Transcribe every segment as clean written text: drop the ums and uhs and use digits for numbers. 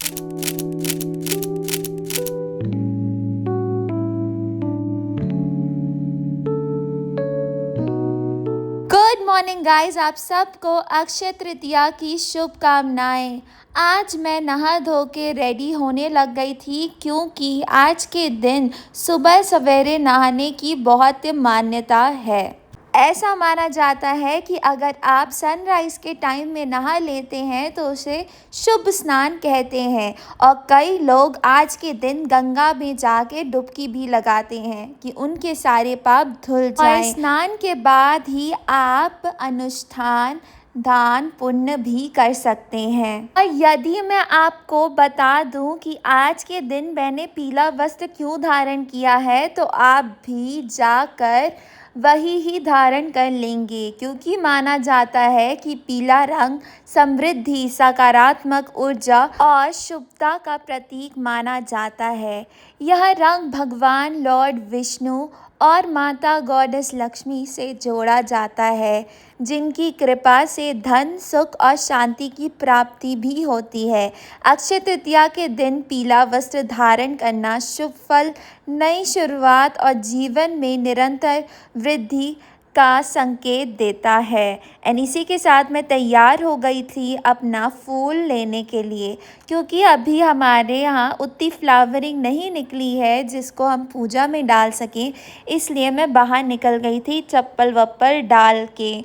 Good morning guys, आप सबको अक्षय तृतीया की शुभकामनाएं। आज मैं नहा धो के रेडी होने लग गई थी क्योंकि आज के दिन सुबह सवेरे नहाने की बहुत मान्यता है। ऐसा माना जाता है कि अगर आप सनराइज़ के टाइम में नहा लेते हैं तो उसे शुभ स्नान कहते हैं और कई लोग आज के दिन गंगा में जाके डुबकी भी लगाते हैं कि उनके सारे पाप धुल जाएं। और स्नान के बाद ही आप अनुष्ठान दान पुण्य भी कर सकते हैं। और यदि मैं आपको बता दूं कि आज के दिन मैंने पीला वस्त्र क्यों धारण किया है तो आप भी जाकर वही ही धारण कर लेंगे, क्योंकि माना जाता है कि पीला रंग समृद्धि, सकारात्मक ऊर्जा और शुभता का प्रतीक माना जाता है। यह रंग भगवान लॉर्ड विष्णु और माता गॉडेस लक्ष्मी से जोड़ा जाता है, जिनकी कृपा से धन, सुख और शांति की प्राप्ति भी होती है। अक्षय तृतीया के दिन पीला वस्त्र धारण करना शुभ फल, नई शुरुआत और जीवन में निरंतर वृद्धि का संकेत देता है। एंड इसी के साथ मैं तैयार हो गई थी अपना फूल लेने के लिए, क्योंकि अभी हमारे यहाँ उतनी फ्लावरिंग नहीं निकली है जिसको हम पूजा में डाल सकें, इसलिए मैं बाहर निकल गई थी चप्पल वप्पल डाल के।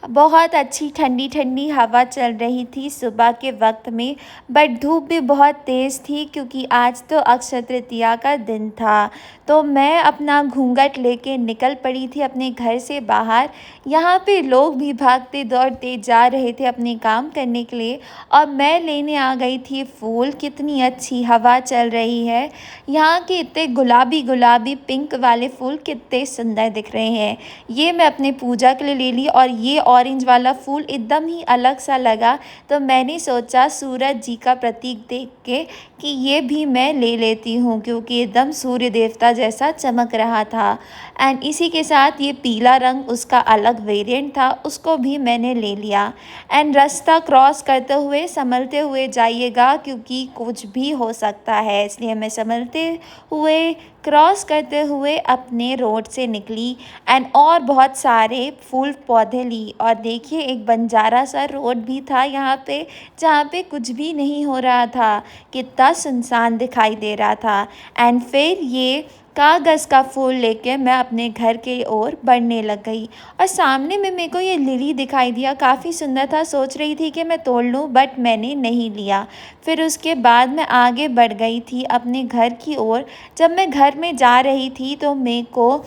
बहुत अच्छी ठंडी ठंडी हवा चल रही थी सुबह के वक्त में, बट धूप भी बहुत तेज़ थी क्योंकि आज तो अक्षय तृतीया का दिन था। तो मैं अपना घूंघट लेके निकल पड़ी थी अपने घर से बाहर। यहाँ पे लोग भी भागते दौड़ते जा रहे थे अपने काम करने के लिए और मैं लेने आ गई थी फूल। कितनी अच्छी हवा चल रही है, यहाँ के इतने गुलाबी गुलाबी पिंक वाले फूल कितने सुंदर दिख रहे हैं। ये मैं अपने पूजा के लिए ले ली और ये ऑरेंज वाला फूल एकदम ही अलग सा लगा, तो मैंने सोचा सूरज जी का प्रतीक देख के कि ये भी मैं ले लेती हूँ, क्योंकि एकदम सूर्य देवता जैसा चमक रहा था। एंड इसी के साथ ये पीला रंग उसका अलग वेरिएंट था, उसको भी मैंने ले लिया। एंड रास्ता क्रॉस करते हुए संभलते हुए जाइएगा क्योंकि कुछ भी हो सकता है, इसलिए मैं संभलते हुए क्रॉस करते हुए अपने रोड से निकली एंड और बहुत सारे फूल पौधे ली। और देखिए एक बंजारा सा रोड भी था यहाँ पे, जहाँ पे कुछ भी नहीं हो रहा था, कितना सुनसान दिखाई दे रहा था। एंड फिर ये कागज़ का फूल लेके मैं अपने घर के ओर बढ़ने लग गई और सामने में मेरे को ये लिली दिखाई दिया, काफ़ी सुंदर था। सोच रही थी कि मैं तोड़ लूँ, बट मैंने नहीं लिया। फिर उसके बाद मैं आगे बढ़ गई थी अपने घर की ओर। जब मैं घर में जा रही थी तो मेरे को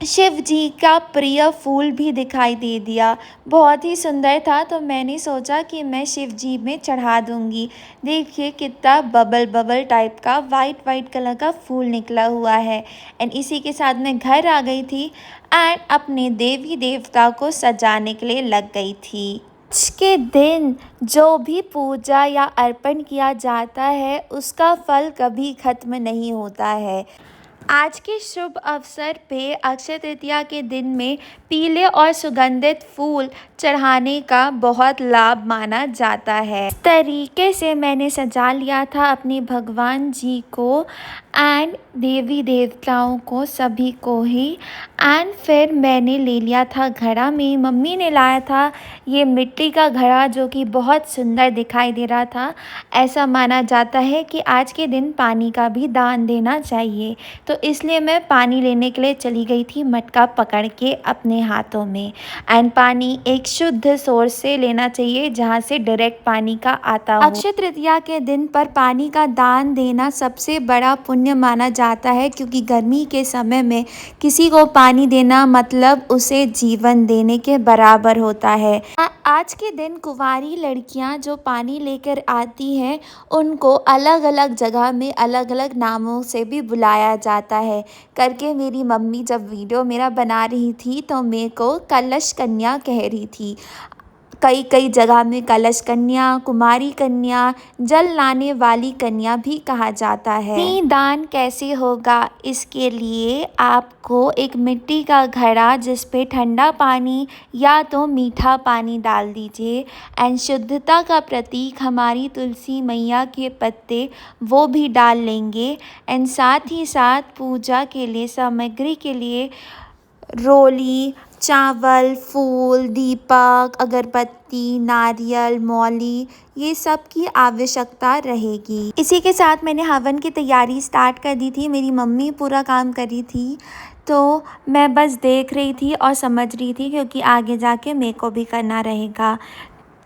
शिव जी का प्रिय फूल भी दिखाई दे दिया, बहुत ही सुंदर था। तो मैंने सोचा कि मैं शिव जी में चढ़ा दूँगी। देखिए कितना बबल बबल टाइप का वाइट वाइट कलर का फूल निकला हुआ है। एंड इसी के साथ मैं घर आ गई थी एंड अपने देवी देवता को सजाने के लिए लग गई थी। आज के दिन जो भी पूजा या अर्पण किया जाता है उसका फल कभी ख़त्म नहीं होता है। आज के शुभ अवसर पे अक्षय तृतीया के दिन में पीले और सुगंधित फूल चढ़ाने का बहुत लाभ माना जाता है। इस तरीके से मैंने सजा लिया था अपने भगवान जी को एंड देवी देवताओं को, सभी को ही। एंड फिर मैंने ले लिया था घड़ा, मेरी मम्मी ने लाया था ये मिट्टी का घड़ा जो कि बहुत सुंदर दिखाई दे रहा था। ऐसा माना जाता है कि आज के दिन पानी का भी दान देना चाहिए, तो इसलिए मैं पानी लेने के लिए चली गई थी मटका पकड़ के अपने हाथों में। एंड पानी एक शुद्ध सोर्स से लेना चाहिए जहाँ से डायरेक्ट पानी का आता हो। अक्षय तृतीया के दिन पर पानी का दान देना सबसे बड़ा पुण्य माना जाता है, क्योंकि गर्मी के समय में किसी को पानी देना मतलब उसे जीवन देने के बराबर होता है। आज के दिन कुंवारी लड़कियां जो पानी लेकर आती हैं उनको अलग अलग जगह में अलग अलग नामों से भी बुलाया जाता है करके मेरी मम्मी जब वीडियो मेरा बना रही थी तो मेरे को कलश कन्या कह रही थी। कई कई जगह में कलश कन्या, कुमारी कन्या, जल लाने वाली कन्या भी कहा जाता है। दान कैसे होगा, इसके लिए आपको एक मिट्टी का घड़ा जिस पे ठंडा पानी या तो मीठा पानी डाल दीजिए एंड शुद्धता का प्रतीक हमारी तुलसी मैया के पत्ते वो भी डाल लेंगे एंड साथ ही साथ पूजा के लिए सामग्री के लिए रोली, चावल, फूल, दीपक, अगरबत्ती, नारियल, मौली ये सब की आवश्यकता रहेगी। इसी के साथ मैंने हवन की तैयारी स्टार्ट कर दी थी। मेरी मम्मी पूरा काम कर रही थी तो मैं बस देख रही थी और समझ रही थी क्योंकि आगे जाके मेरे को भी करना रहेगा।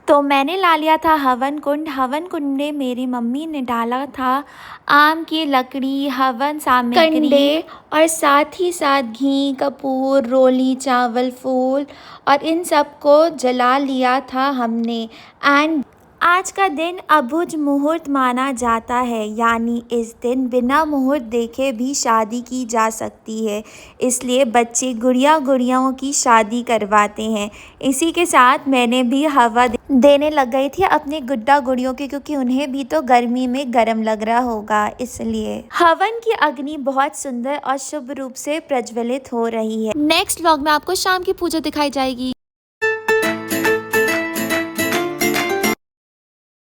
तो मैंने ला लिया था हवन कुंड। हवन कुंड में मेरी मम्मी ने डाला था आम की लकड़ी, हवन सामग्री, कंडे और साथ ही साथ घी, कपूर, रोली, चावल, फूल और इन सब को जला लिया था हमने। एंड आज का दिन अभुज मुहूर्त माना जाता है, यानी इस दिन बिना मुहूर्त देखे भी शादी की जा सकती है, इसलिए बच्चे गुड़ियाओं की शादी करवाते हैं। इसी के साथ मैंने भी हवा देने लग गई थी अपने गुड्डा गुड़ियों के, क्योंकि उन्हें भी तो गर्मी में गर्म लग रहा होगा, इसलिए हवन की अग्नि बहुत सुंदर और शुभ रूप से प्रज्वलित हो रही है। नेक्स्ट व्लॉग में आपको शाम की पूजा दिखाई जाएगी।